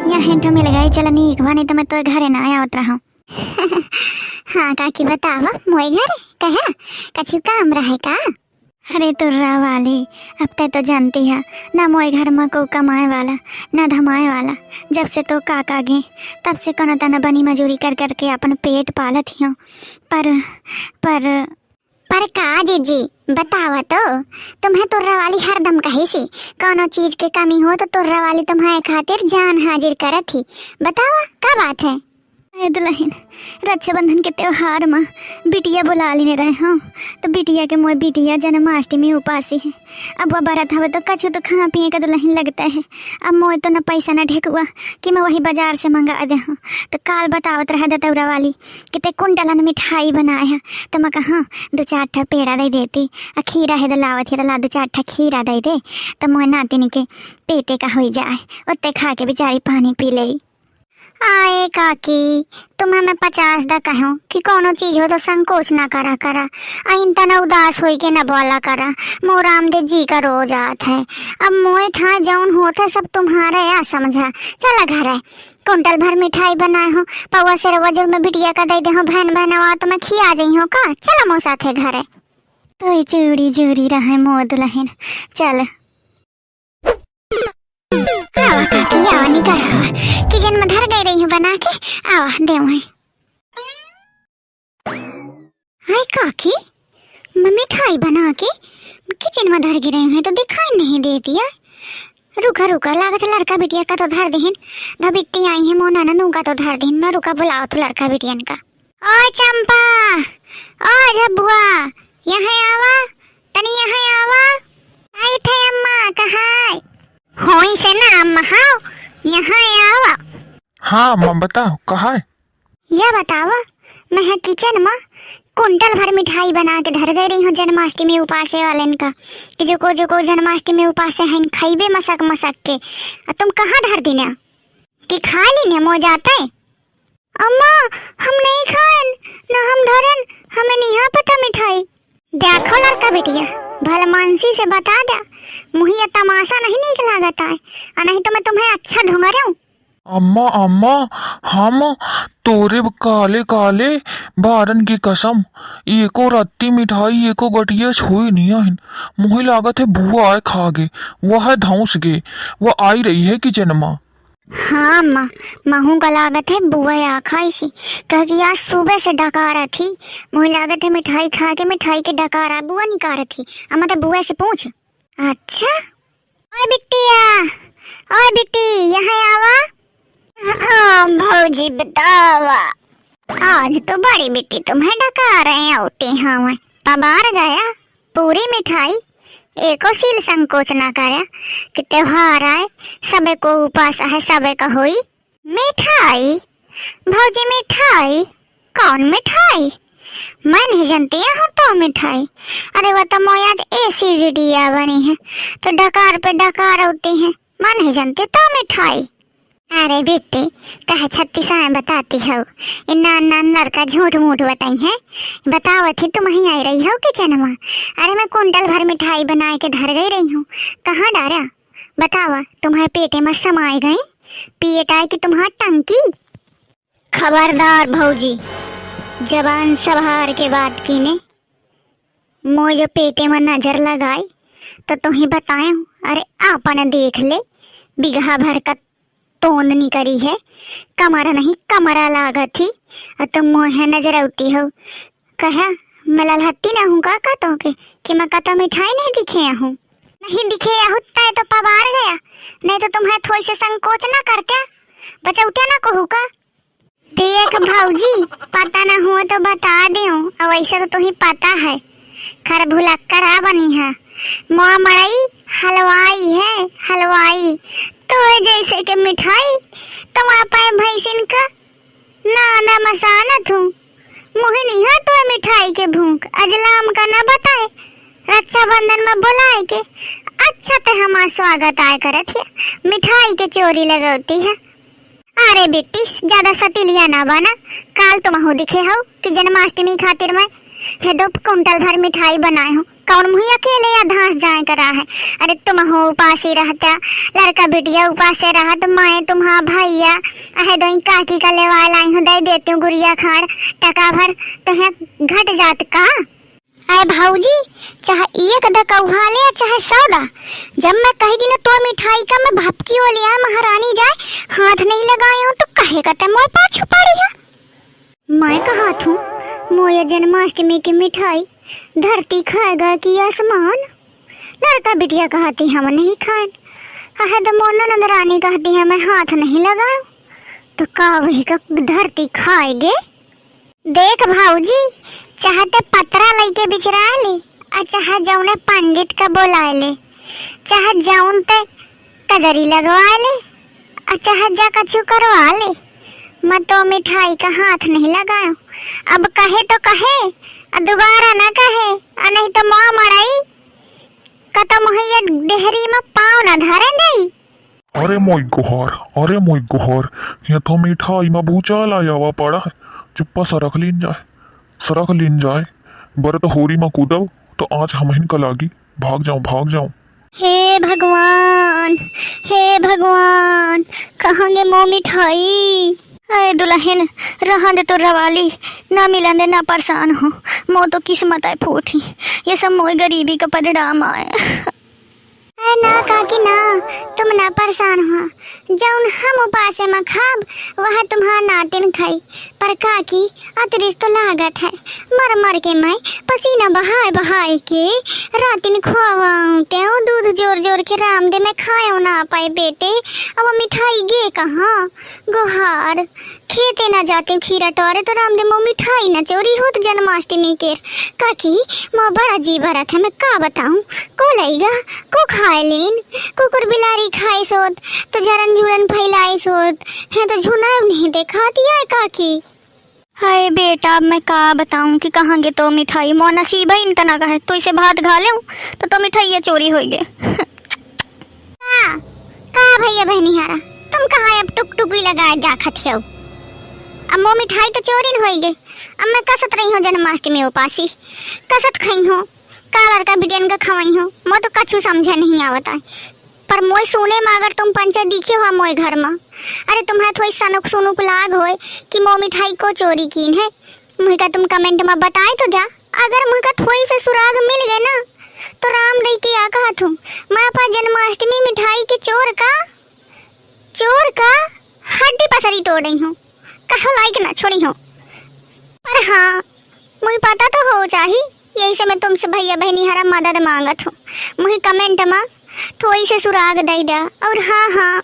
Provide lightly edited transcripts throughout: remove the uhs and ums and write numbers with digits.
यहाँ तो मिल गई, चल नीक बा, नहीं तो मैं तो घरे ना आवत रहा। हाँ काकी बतावा, मोए घर कहा कछु काम रहे का? अरे तुर्रा वाली, अब तक तो जानती है ना मोए घर में को कमाए वाला ना धमाए वाला। जब से तो काका गे तब से कोना तना बनी मजूरी कर करके अपन पेट पालत हियो। पर का जीजी बतावा तो, तुम्हें तुर्रा वाली हरदम कही सी कोनो चीज के कमी हो तो तुर्रा वाली तुम्हारे खातिर जान हाजिर करत ही। बतावा का बात है? दुल्हन, रक्षाबंधन के त्योहार में बिटिया बुला लेने रहे हो तो बिटिया के मोए बिटिया जन्माष्टमी उपासी है। अब वह बरत हवे तो कछु तो खा पिए का दुल्हन लगता है। अब मोए तो न पैसा न ढेकुआ कि मैं वही बाजार से मंगा दे हूँ। तो काल बतावत रहा दतौरा वाली कि ते कुंडलन मिठाई बनाए है, तो मैं कहा 2-4 ठा पेड़ा दे देती, खीरा है तो लावत है तो ला 2-4 ठा खीरा दे दे, तो मोए नातिन के पेटे का हो जाए, उतने खा के बेचारी पानी पी ले। आए काकी, तुम्हें मैं 50 दा कहूँ कि कोनो चीज हो तो संकोच ना करा आइन तना उदास होई के न बोला करा। मोरामदेव जी का रोज आत है। अब मोए ठा जौन होता सब तुम्हारा या समझा। चला घर है, कुंटल भर मिठाई बनाए हो, पौवा से रवजल में बिटिया का दे दे हो, बहन बहनवा तो मैं खिया जाइ हो का। चला मो साथे घर है, तो चूड़ी जूरी रहे मो दुल्हन। चल आवा काकी, आवा निकर आवा, किचन में धर गई रही हूँ बना के, आवा दे वहीं। हाय काकी, मैं मिठाई बना के किचन में धर गिरे हैं तो दिखाई नहीं देती है। रुका लागत लड़का बिटिया का तो धर देहिन, ध बिट्टी आई है मोना ननू का तो धर देहिन। मैं रुका बुलाओ तो लड़का बिटियन का। ओ चंपा, ओ झबुआ, यहाँ आवा तनी, यहाँ आवा। आई थे अम्मा कहाँ होई से ना अम्मा, हाँ यहाँ आवा। हाँ अम्मा बताओ कहाँ है? यह बतावा, मैं है किचन में कुंटल भर मिठाई बना के धर गई रही हूँ जन्माष्टमी उपासे वाले का, कि जो को जन्माष्टमी उपासे हैं खाइबे मसक के। तुम कहाँ धर दी ना कि खा ली मो जाता है? अम्मा हम नहीं खाएं ना, हम धरन, हमें नहीं पता मिठाई। देखो लड़का बिटिया, भलमानसी से बता दे, मुझे तमाशा नहीं नीक लागता है, नहीं तो मैं तुम्हें अच्छा ढूंढ रहा हूँ। अम्मा हम तोरे काले काले बारन की कसम एको रत्ती मिठाई एको गठिया छुई नहीं है। मुझे लागत है बुआ आए खा गे, वह धौस गे, वो आई रही है किचन में। हाँ अम्मा, महू का लागत है बुआ आ खाई सी, कह कि आज सुबह से डकारा थी। मुझे लागत है मिठाई खा के मिठाई के डकारा बुआ निकारा थी। अम्मा तो बुआ से पूछ। अच्छा ओए बिट्टिया, ओए बिट्टी यहाँ आवा। हाँ भौजी बतावा, आज तो बड़ी बिट्टी तुम्हें डका रहे हैं उठी। हाँ मैं पबार गया पूरी मिठाई, एको सील संकोच ना करे कि त्योहार आए सबे को उपास है, सबे का होई मिठाई। भौजी मिठाई? कौन मिठाई? मैं नहीं जानती हूँ तो मिठाई। अरे वो तो मोया एसिडिटिया बनी है तो डकार पे डकार उठी है, मैं नहीं जानती तो मिठाई। अरे बेटे कहे 36 बताती हो, इन्ना लड़का झूठ मूठ बताई है। बताओ थी तुम वहीं आई रही हो किचन में। अरे मैं कुंटल भर मिठाई बना के धर गई रही हूँ, कहाँ डारा? बतावा तुम्हारे पेटे में समाई गई पेट आए कि तुम्हारा टंकी? खबरदार भौजी, जबान संभार के बात की ने, मोए जो पेटे में नजर लगाई तो तुम्हें बताए। अरे आपने देख ले, बिगहा भर का तोंदनी करी है, कमरा नहीं कमरा लागत थी, और तुम मोहे नजर आती हो। कहा मैं ललहत्ती ना हूँ का तो के कि मैं का तो मिठाई नहीं दिखे हूँ। नहीं दिखे होता है तो पबार गया, नहीं तो तुम्हें थोड़ी से संकोच ना करते बचौते ना कहू का। देख भौजी, पता ना हो तो बता दे, और वैसे तो तुम्हें पता है खर भुलक्कर बनी है। मोआ मड़ई हलवाई है, हलवाई तो जैसे कि मिठाई तुम आपा भैंसिन का ना मसाना थू। मुहे नहीं है तो मिठाई के भूख अजलाम का ना बताए, रक्षाबंधन में बुलाए के अच्छा ते हमारा स्वागत आय करत है, मिठाई के चोरी लगौती है। अरे बेटी ज्यादा सतीलिया ना बना, काल तुम हो दिखे हो कि जन्माष्टमी खातिर में हे 2 कुंटल भर मिठाई बनाए हो, कौन मुही अकेले या धांस जाए करा है। अरे तुम हो उपासी रहता, लड़का बिटिया उपासे रहा तो मैं तुम्हारा भैया अहे दो काकी का लेवा लाई हूँ, दे देती हूँ गुड़िया खाड़ टका भर, तो है घट जात का। अरे भाऊजी चाहे एक डका उठा ले चाहे 100, जब मैं कही दी ना तो मिठाई का मैं भपकी हो लिया महारानी जाए हाथ नहीं लगाए हूँ तो कहे कहते मोए पाछू पड़ी है। मैं कहा थू मोया जन्माष्टमी की मिठाई धरती खाएगा कि आसमान, लड़का बिटिया कहती हम नहीं खाए, अहे तो मोना नंदरानी कहती है मैं हाथ नहीं लगाऊं, तो का वही का धरती खाएगे। देख भाऊजी चाहते पतरा लेके बिचरा ले और चाहे जौने पंडित का बुला ले, चाहे जौन ते कजरी लगवा ले और चाहे जा कछु करवा ले, मैं तो मिठाई का हाथ नहीं लगाऊं। अब कहे तो कहे और दोबारा ना कहे और नहीं तो माँ मराई का तो मुहैया डेहरी में पाँव न धरे नहीं। अरे मोई गुहार ये तो मिठाई में भूचाल आया हुआ पड़ा है, चुप्पा सरक लीन जाए बरत होरी में कूदब तो आज हम इनका लागी भाग जाऊं। हे भगवान कहाँगे मो मिठाई। अरे दुल्हन रहा दे तो रवाली, ना मिलन दे ना परेशान हो, मो तो किस्मत है फूटी, ये सब मोई गरीबी का परिणाम आए। ना काकी ना, तुम ना परेशान हो, जौन हम उपासे में खाब वह तुम्हारा नातिन खाई, पर काकी अतिरिक्त तो लागत है, मर के मैं पसीना बहाए के रातिन खुआवाऊं त्यों दूध जोर के रामदे में खायो ना पाए बेटे। अब मिठाई गे कहाँ गुहार खेते ना जाते खीरा टोरे तो रामदे मो मिठाई ना चोरी होत जन्माष्टमी के। काकी मो बड़ा जी भरत है, मैं का बताऊं को लईगा को खाए लीन, कुकुर बिलारी खाई सोत तो झरन झुरन फैलाई सोत है तो झुना नहीं देखाती है काकी। हाय बेटा अब मैं का बताऊं कि कहाँ गे तो मिठाई, मो नसीब है इनतना का है, तो इसे भात खा ले तो मिठाई चोरी हो गए। का भैया बहनी हारा तुम कहाँ अब टुकटुकी लगाए जा खटियो, अब मो मिठाई तो चोरी न हो गई। अब मैं कसत रही हूँ जन्माष्टमी उपासी, कसत खाई हूँ कालर का बिटियन का खवाई हूँ, मैं तो कछु समझे नहीं आवता है, पर मोय सुने में अगर तुम पंचे दिखे हो मोय घर में, अरे तुम्हें थोड़ी सनुक लाग होए कि मो मिठाई को चोरी कीन है, मुझे का तुम कमेंट में बताए तो जा। अगर मुझे थोड़ी से सुराग मिल गए ना तो राम दई के या कहा तुम मैं पा जन्माष्टमी मिठाई के चोर का हड्डी पसरी तोड़ रही हूँ, कहो लाइक ना छोड़ी हूँ। पर हाँ मुझे पता तो हो चाहिए, यही से मैं तुमसे भैया बहनी हरा मदद मांगत हूँ, मुझे कमेंट में थोड़ी से सुराग दे दिया और हाँ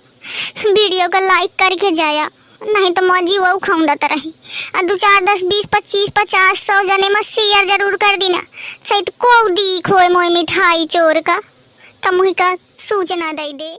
वीडियो को लाइक करके जाया, नहीं तो मौजी वो खाऊंदा रही। और 2 4 10 20 25 50 100 जने में शेयर जरूर कर देना, सही तो को दी खोए मोई मिठाई चोर का, तो मुझे का सूचना दे दे।